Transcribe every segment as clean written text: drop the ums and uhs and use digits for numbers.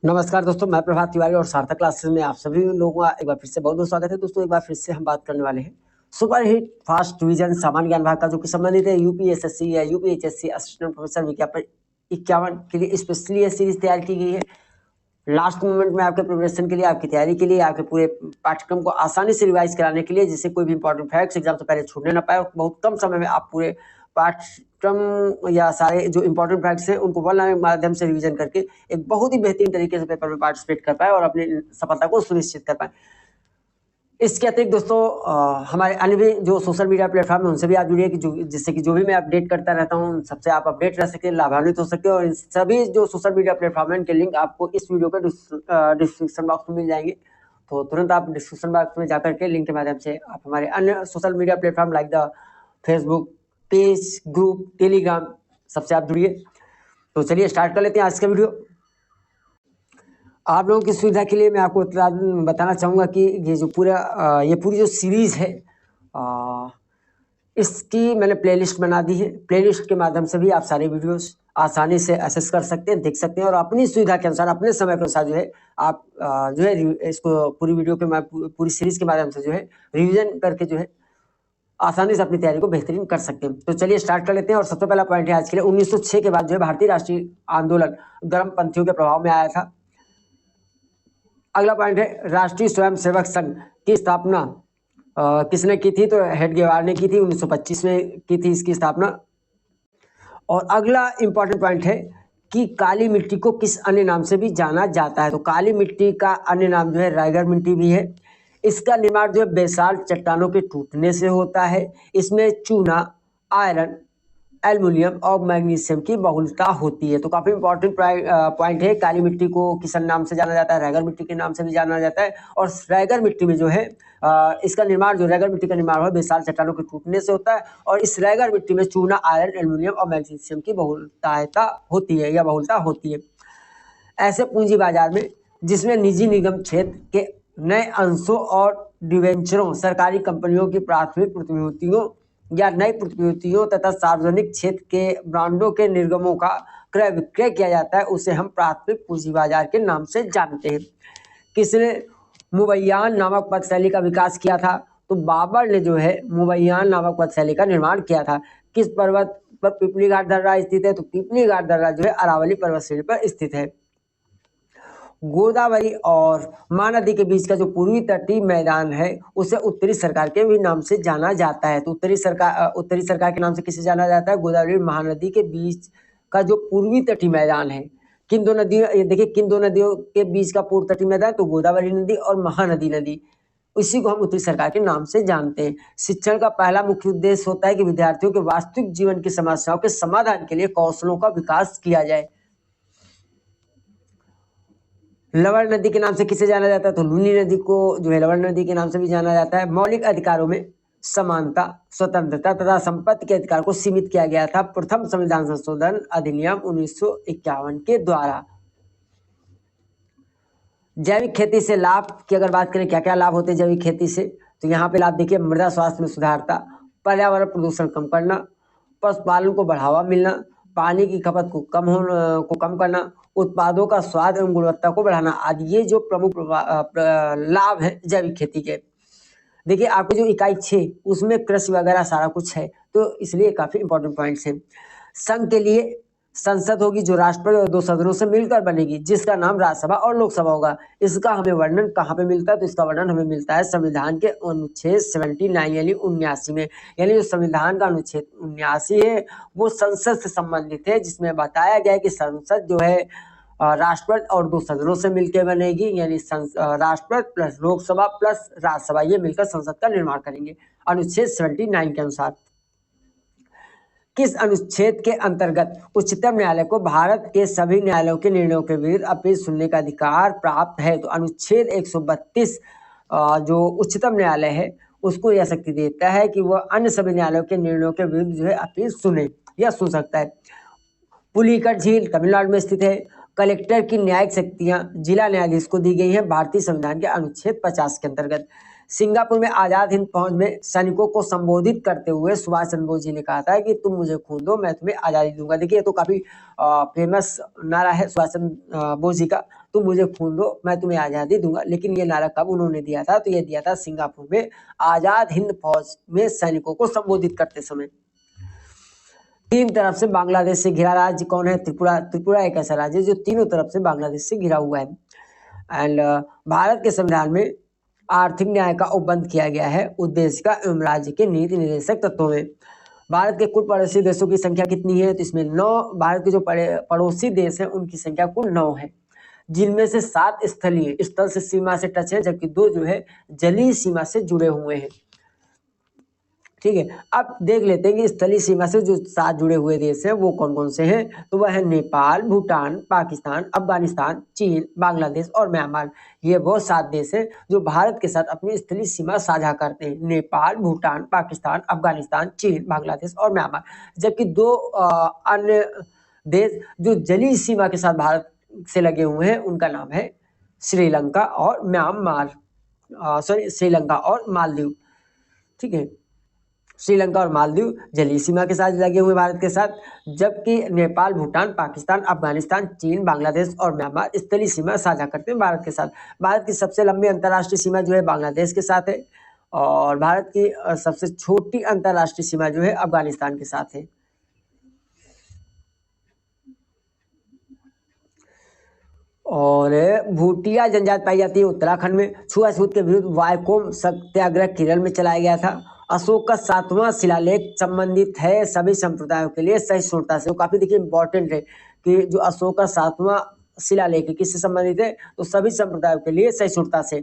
नमस्कार दोस्तों, मैं प्रभात तिवारी और सार्थक क्लासेस में आप सभी लोगों का एक बार फिर से बहुत-बहुत स्वागत है। दोस्तों, एक बार फिर से हम बात करने वाले हैं सुपर हिट फास्ट रिवीजन सामान्य ज्ञान भाग का, जो कि संबंधित है यूपी एसएससी या यूपी एचएससी असिस्टेंट प्रोफेसर विज्ञापन 51 के लिए स्पेशली ये सीरीज तैयार की गई है। लास्ट मोमेंट में आपके प्रिपरेशन के लिए, आपकी तैयारी के लिए, आपके पूरे पाठ्यक्रम को आसानी से रिवाइज कराने के लिए, जिससे कोई भी इंपॉर्टेंट फैक्ट्स एग्जाम से पहले छूटने ना पाए और बहुत कम समय में आप पूरे पाठ्यक्रम या सारे जो इंपॉर्टेंट फैक्ट्स हैं उनको वन लाइन के माध्यम से रिवीजन करके एक बहुत ही बेहतरीन तरीके से पेपर में पार्टिसिपेट कर पाए और अपनी सफलता को सुनिश्चित कर पाए। इसके अतिरिक्त दोस्तों हमारे अन्य भी जो सोशल मीडिया प्लेटफॉर्म है उनसे भी आप जुड़िए कि जिससे कि जो भी मैं अपडेट करता रहता हूँ सबसे आप अपडेट रह सके, लाभान्वित हो सके। और इन सभी जो सोशल मीडिया प्लेटफॉर्म है इनके लिंक आपको इस वीडियो के डिस्क्रिप्शन बॉक्स में मिल जाएंगे। तो तुरंत आप डिस्क्रिप्शन बॉक्स में जाकर के लिंक के माध्यम से आप हमारे अन्य social media platform like the Facebook page, group, Telegram, सबसे आप जुड़िए। तो चलिए स्टार्ट कर लेते हैं आज का वीडियो। आप लोगों की सुविधा के लिए मैं आपको बताना चाहूँगा कि ये जो ये पूरी जो सीरीज़ है इसकी मैंने प्लेलिस्ट बना दी है। प्लेलिस्ट के माध्यम से भी आप सारे वीडियोस आसानी से एक्सेस कर सकते हैं, देख सकते हैं और अपनी सुविधा के अनुसार, अपने समय के अनुसार जो है आप जो है इसको पूरी वीडियो के पूरी सीरीज़ के माध्यम से जो है रिविजन करके जो है आसानी से अपनी तैयारी को बेहतरीन कर सकते हैं। तो चलिए स्टार्ट कर लेते हैं। और सबसे पहला पॉइंट है आज के लिए 1906 के बाद जो है भारतीय राष्ट्रीय आंदोलन गर्मपंथियों के प्रभाव में आया था। अगला पॉइंट है राष्ट्रीय स्वयंसेवक संघ की स्थापना किसने की थी? तो हेडगेवार ने की थी, 1925 में की थी इसकी स्थापना। और अगला इंपॉर्टेंट पॉइंट है कि काली मिट्टी को किस अन्य नाम से भी जाना जाता है? तो काली मिट्टी का अन्य नाम जो है रायगढ़ मिट्टी भी है। इसका निर्माण जो है बेसाल्ट चट्टानों के टूटने से होता है। इसमें चूना, आयरन, एल्युमिनियम और मैग्नीशियम की बहुलता होती है। तो काफी इंपॉर्टेंट पॉइंट है। काली मिट्टी को किस नाम से जाना जाता है? रायगढ़ मिट्टी के नाम से भी जाना जाता है। और रायगढ़ मिट्टी में जो है इसका निर्माण, जो रायगढ़ मिट्टी का निर्माण है बेसाल्ट चट्टानों के टूटने से होता है। और इस रायगढ़ मिट्टी में चूना, आयरन, एल्युमिनियम और मैग्नीशियम की बहुलता होती है या बहुलता होती है। ऐसे पूंजी बाजार में जिसमें निजी निगम क्षेत्र के नए अंशों और डिवेंचरों, सरकारी कंपनियों की प्राथमिक प्रतिभूतियों या नई प्रतिभूतियों तथा सार्वजनिक क्षेत्र के ब्रांडों के निर्गमों का क्रय विक्रय किया जाता है, उसे हम प्राथमिक पूंजी बाजार के नाम से जानते हैं। किसने मुबैयान नामक पद शैली का विकास किया था? तो बाबर ने जो है मुबैयान नामक पद शैली का निर्माण किया था। किस पर्वत पर पिपली घाट दर्रा स्थित है? तो पिपली घाट दर्रा जो है अरावली पर्वत श्रेणी पर स्थित है। गोदावरी और महानदी के बीच का जो पूर्वी तटीय मैदान है उसे उत्तरी सरकार के भी नाम से जाना जाता है। तो उत्तरी सरकार के नाम से किसे जाना जाता है? गोदावरी महानदी के बीच का जो पूर्वी तटीय मैदान है। किन दो नदियों, ये देखिए किन दो नदियों के बीच का पूर्व तटीय मैदान? तो गोदावरी नदी और महानदी नदी, इसी को हम उत्तरी सरकार के नाम से जानते हैं। शिक्षण का पहला मुख्य उद्देश्य होता है कि विद्यार्थियों के वास्तविक जीवन की समस्याओं के समाधान के लिए कौशलों का विकास किया जाए। लवण नदी के नाम से किसे जाना जाता है? तो लूनी नदी को जो है लवण नदी के नाम से भी जाना जाता है। मौलिक अधिकारों में समानता, स्वतंत्रता तथा संपत्ति के अधिकार को सीमित किया गया था प्रथम संविधान संशोधन अधिनियम 1951 के द्वारा। जैविक खेती से लाभ की अगर बात करें, क्या क्या लाभ होते हैं जैविक खेती से? तो यहाँ पे लाभ देखिए, मृदा स्वास्थ्य में सुधारता, पर्यावरण प्रदूषण कम करना, पशुपालन को बढ़ावा मिलना, पानी की खपत को कम करना, उत्पादों का स्वाद एवं गुणवत्ता को बढ़ाना आदि, ये जो प्रमुख लाभ है जैविक खेती के। देखिए आपको जो इकाई 6 उसमें कृषि वगैरह सारा कुछ है, तो इसलिए काफी इंपॉर्टेंट पॉइंट्स हैं। संघ के लिए संसद होगी जो राष्ट्रपति और 2 सदनों से मिलकर बनेगी, जिसका नाम राज्यसभा और लोकसभा होगा। इसका हमें वर्णन कहाँ पे मिलता है? तो इसका वर्णन हमें मिलता है संविधान के अनुच्छेद 79 यानी 79 में। यानी जो संविधान का अनुच्छेद 79 है वो संसद से संबंधित है, जिसमें बताया गया है कि संसद जो है राष्ट्रपति और 2 सदनों से मिलकर बनेगी। यानी राष्ट्रपति प्लस लोकसभा प्लस राज्यसभा, ये मिलकर संसद का निर्माण करेंगे अनुच्छेद 79 के अनुसार। किस अनुच्छेद के अंतर्गत उच्चतम न्यायालय को भारत के सभी न्यायालयों के निर्णयों के विरुद्ध अपील सुनने का अधिकार प्राप्त है? तो अनुच्छेद 132 जो उच्चतम न्यायालय है उसको यह शक्ति देता है कि वह अन्य सभी न्यायालयों के निर्णयों के विरुद्ध जो है अपील सुने या सुन सकता है। पुलिकट झील तमिलनाडु में स्थित है। कलेक्टर की न्यायिक शक्तियां जिला न्यायाधीश को दी गई हैं भारतीय संविधान के अनुच्छेद 50 के अंतर्गत। सिंगापुर में आजाद हिंद फौज में सैनिकों को संबोधित करते हुए सुभाष चंद्र बोस जी ने कहा था कि तुम मुझे खून दो मैं तुम्हें आजादी दूंगा। देखिए ये तो काफी फेमस नारा है सुभाष चंद्र बोस जी का। तुम मुझे खून दो मैं तुम्हें आज़ादी दूंगा। लेकिन ये नारा कब उन्होंने दिया था? तो ये दिया था सिंगापुर में आज़ाद हिंद फौज में सैनिकों को संबोधित करते समय। तीन तरफ से बांग्लादेश से घिरा राज्य कौन है? त्रिपुरा। त्रिपुरा एक ऐसा राज्य जो तीनों तरफ से बांग्लादेश से घिरा हुआ है। एंड भारत के संविधान में आर्थिक न्याय का उपबंध किया गया है उद्देश्य का एवं राज्य के नीति निर्देशक तत्वों में। भारत के कुल पड़ोसी देशों की संख्या कितनी है? तो इसमें 9। भारत के जो पड़ोसी देश हैं उनकी संख्या कुल 9 है, जिनमें से 7 स्थलीय स्थल से सीमा से टच है, जबकि 2 जो है जलीय सीमा से जुड़े हुए हैं। ठीक है, अब देख लेते हैं कि स्थलीय सीमा से जो 7 जुड़े हुए देश हैं वो कौन कौन से हैं। तो वह है नेपाल, भूटान, पाकिस्तान, अफगानिस्तान, चीन, बांग्लादेश और म्यांमार। ये वो 7 देश हैं जो भारत के साथ अपनी स्थलीय सीमा साझा करते हैं। नेपाल, भूटान, पाकिस्तान, अफगानिस्तान, चीन, बांग्लादेश और म्यांमार। जबकि 2 अन्य देश जो जलीय सीमा के साथ भारत से लगे हुए हैं उनका नाम है श्रीलंका और म्यांमार, श्रीलंका और मालदीव। ठीक है, श्रीलंका और मालदीव जलीय सीमा के साथ लगे हुए भारत के साथ, जबकि नेपाल, भूटान, पाकिस्तान, अफगानिस्तान, चीन, बांग्लादेश और म्यांमार स्थलीय सीमा साझा करते हैं भारत के साथ। भारत की सबसे लंबी अंतर्राष्ट्रीय सीमा जो है बांग्लादेश के साथ है, और भारत की सबसे छोटी अंतर्राष्ट्रीय सीमा जो है अफगानिस्तान के साथ है। और भूटिया जनजाति पाई जाती है उत्तराखंड में। छुआछूत के विरुद्ध वायकोम सत्याग्रह केरल में चलाया गया था। अशोक का 7वां शिलालेख संबंधित है सभी संप्रदायों के लिए सहिष्णुता से। वो काफी देखिए इंपॉर्टेंट है कि जो अशोक का 7वां शिलालेख है किससे संबंधित है? तो सभी संप्रदायों के लिए सहिष्णुता से।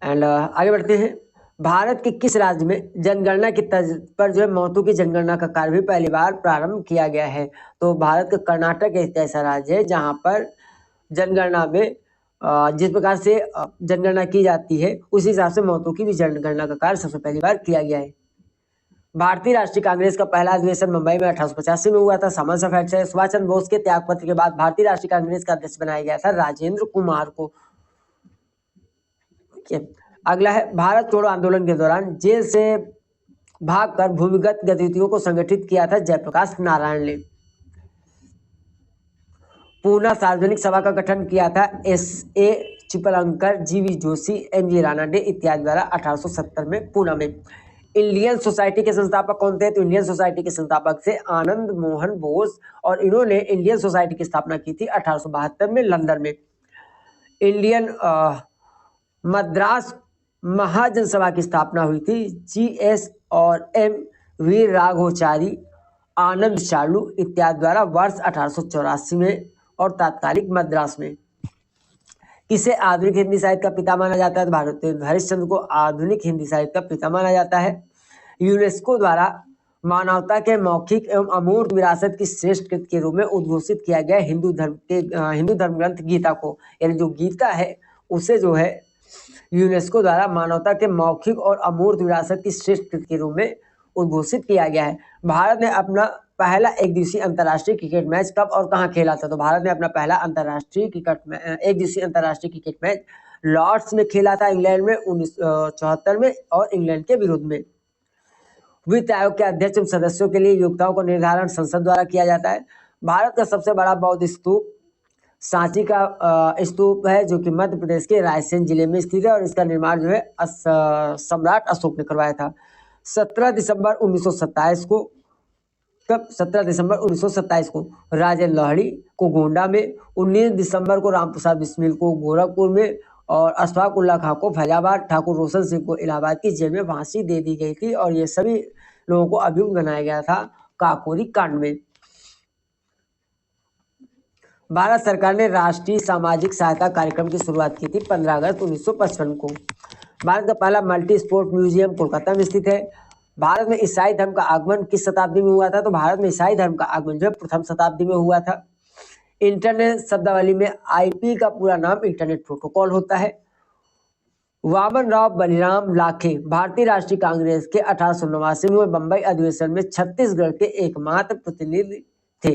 एंड आगे बढ़ते हैं। भारत के किस राज्य में जनगणना की तर्ज पर जो है महत्व की जनगणना का कार्य भी पहली बार प्रारंभ किया गया है? तो भारत का कर्नाटक एक ऐसा राज्य है जहां पर जनगणना में जिस प्रकार से जनगणना की जाती है उसी हिसाब से महत्व की भी जनगणना का कार्य सबसे पहली बार किया गया है। भारतीय राष्ट्रीय कांग्रेस का पहला अधिवेशन मुंबई में 1885 में हुआ था। सामान्य सा फैक्ट है। सुभाष चंद्र बोस के त्यागपत्र के बाद भारतीय राष्ट्रीय कांग्रेस का अध्यक्ष बनाया गया था राजेंद्र कुमार को। अगला है, भारत छोड़ो आंदोलन के दौरान जेल से भागकर भूमिगत गतिविधियों को संगठित किया था जयप्रकाश नारायण ने। पूना सार्वजनिक सभा का गठन किया था S.A. चिपलंकर, G.V. Joshi, M.G. Ranade इत्यादि द्वारा 1870 में पूना में। इंडियन सोसाइटी के संस्थापक कौन थे? तो इंडियन सोसाइटी के संस्थापक थे आनंद मोहन बोस, और इन्होंने इंडियन सोसाइटी की स्थापना की थी 1872 में लंदन में। इंडियन मद्रास महाजनसभा की स्थापना हुई थी G.S. और M.V. राघवाचारी, आनंद चार्लू इत्यादि द्वारा वर्ष 1884 में, और तात्कालिक मद्रास में। किसे आधुनिक हिंदी साहित्य का पिता माना जाता है? तो भारतेंदु हरिश्चंद्र को आधुनिक हिंदी साहित्य का पिता माना जाता है। यूनेस्को द्वारा मानवता के मौखिक एवं अमूर्त विरासत की श्रेष्ठ कृत के रूप में उद्घोषित किया गया हिंदू धर्म ग्रंथ गीता को, यानी जो गीता है उसे जो है यूनेस्को द्वारा मानवता के मौखिक और अमूर्त विरासत की श्रेष्ठ कृत के रूप में उद्घोषित किया गया है। भारत ने अपना पहला एक दिवसीय अंतर्राष्ट्रीय क्रिकेट मैच कब और कहां खेला था? तो भारत ने अपना पहला एक दिवसीय अंतर्राष्ट्रीय क्रिकेट मैच लॉर्ड्स में खेला था इंग्लैंड में 1974 में, और इंग्लैंड के विरुद्ध में। वित्त आयोग के अध्यक्ष एवं सदस्यों के लिए योग्यताओं का निर्धारण संसद द्वारा किया जाता है। भारत का सबसे बड़ा बौद्ध स्तूप सांची का स्तूप है, जो कि मध्य प्रदेश के रायसेन जिले में स्थित है, और इसका निर्माण जो है सम्राट अशोक ने करवाया था। 17 दिसंबर 1927 को, कब? 17 दिसंबर 1927 को राजेंद्र लाहिड़ी को गोंडा में, 19 दिसंबर को रामप्रसाद बिस्मिल को गोरखपुर में, और अशफाक उल्लाह खां को फैजाबाद, ठाकुर रोशन सिंह को इलाहाबाद की जेल में फांसी दे दी गई थी, और ये सभी लोगों को अभियुक्त बनाया गया था काकोरी कांड में। भारत सरकार ने राष्ट्रीय सामाजिक सहायता कार्यक्रम की शुरुआत की थी 15 अगस्त 1955 को। भारत का पहला मल्टी स्पोर्ट म्यूजियम कोलकाता में स्थित है। भारत में ईसाई धर्म का आगमन किस शताब्दी में हुआ था? तो भारत में ईसाई धर्म का आगमन जो है प्रथम शताब्दी में हुआ था। इंटरनेट शब्दावली में IP का पूरा नाम इंटरनेट प्रोटोकॉल होता है। वामन राव बलिराम लाखे भारतीय राष्ट्रीय कांग्रेस के 1889 में बंबई अधिवेशन में छत्तीसगढ़ के एकमात्र प्रतिनिधि थे।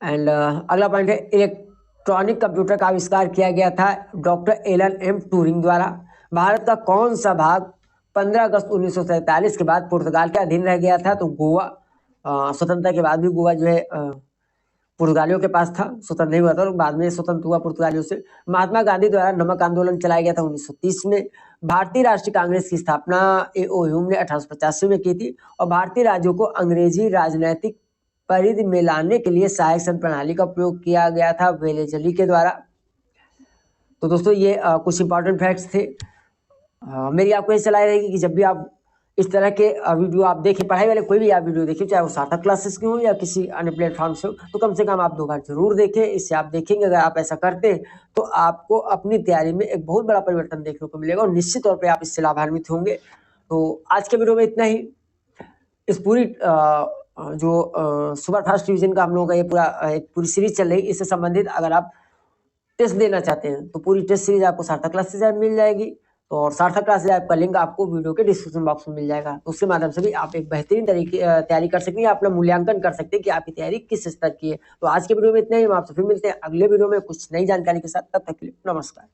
एंड अगला पॉइंट है, इलेक्ट्रॉनिक कंप्यूटर का आविष्कार किया गया था डॉक्टर एलन M ट्यूरिंग द्वारा। भारत का कौन सा भाग 15 अगस्त 1947 के बाद पुर्तगाल के अधीन रह गया था? तो गोवा। स्वतंत्रता के बाद भी गोवा जो है पुर्तगालियों के पास था, स्वतंत्र नहीं हुआ था और बाद में स्वतंत्र हुआ पुर्तगालियों से। महात्मा गांधी द्वारा नमक आंदोलन चलाया गया था 1930 में। भारतीय राष्ट्रीय कांग्रेस की स्थापना ए.ओ. ह्यूम ने 1885 में की थी और भारतीय राज्यों को अंग्रेजी राजनैतिक परिधि में लाने के लिए सहायक संघ प्रणाली का प्रयोग किया गया था वेलेजली के द्वारा। तो दोस्तों ये कुछ इंपॉर्टेंट फैक्ट्स थे। मेरी आपको ये सलाह रहेगी कि जब भी आप इस तरह के वीडियो आप देखें, पढ़ाई वाले कोई भी आप वीडियो देखें, चाहे वो सार्थक क्लासेस की हो या किसी अन्य प्लेटफॉर्म से हो, तो कम से कम आप 2 बार जरूर देखें। इससे आप देखेंगे अगर आप ऐसा करते हैं तो आपको अपनी तैयारी में एक बहुत बड़ा परिवर्तन देखने को मिलेगा और निश्चित तौर पर आप इससे लाभान्वित होंगे। तो आज के वीडियो में इतना ही। इस पूरी जो सुपर फास्ट रिवीजन का हम लोगों का ये पूरी सीरीज चल रही है, इससे संबंधित अगर आप टेस्ट देना चाहते हैं तो पूरी टेस्ट सीरीज आपको सार्थक क्लासेस ऐप मिल जाएगी। तो और सार्थक क्लासेस ऐप का लिंक आपको वीडियो के डिस्क्रिप्शन बॉक्स में मिल जाएगा। तो उसके माध्यम से भी आप एक बेहतरीन तरीके तैयारी कर सकते हैं, अपना मूल्यांकन कर सकते हैं कि आपकी तैयारी किस स्तर की है। तो आज के वीडियो में इतना ही। हम आपसे फिर मिलते हैं अगले वीडियो में कुछ नई जानकारी के साथ। तब तक के लिए नमस्कार।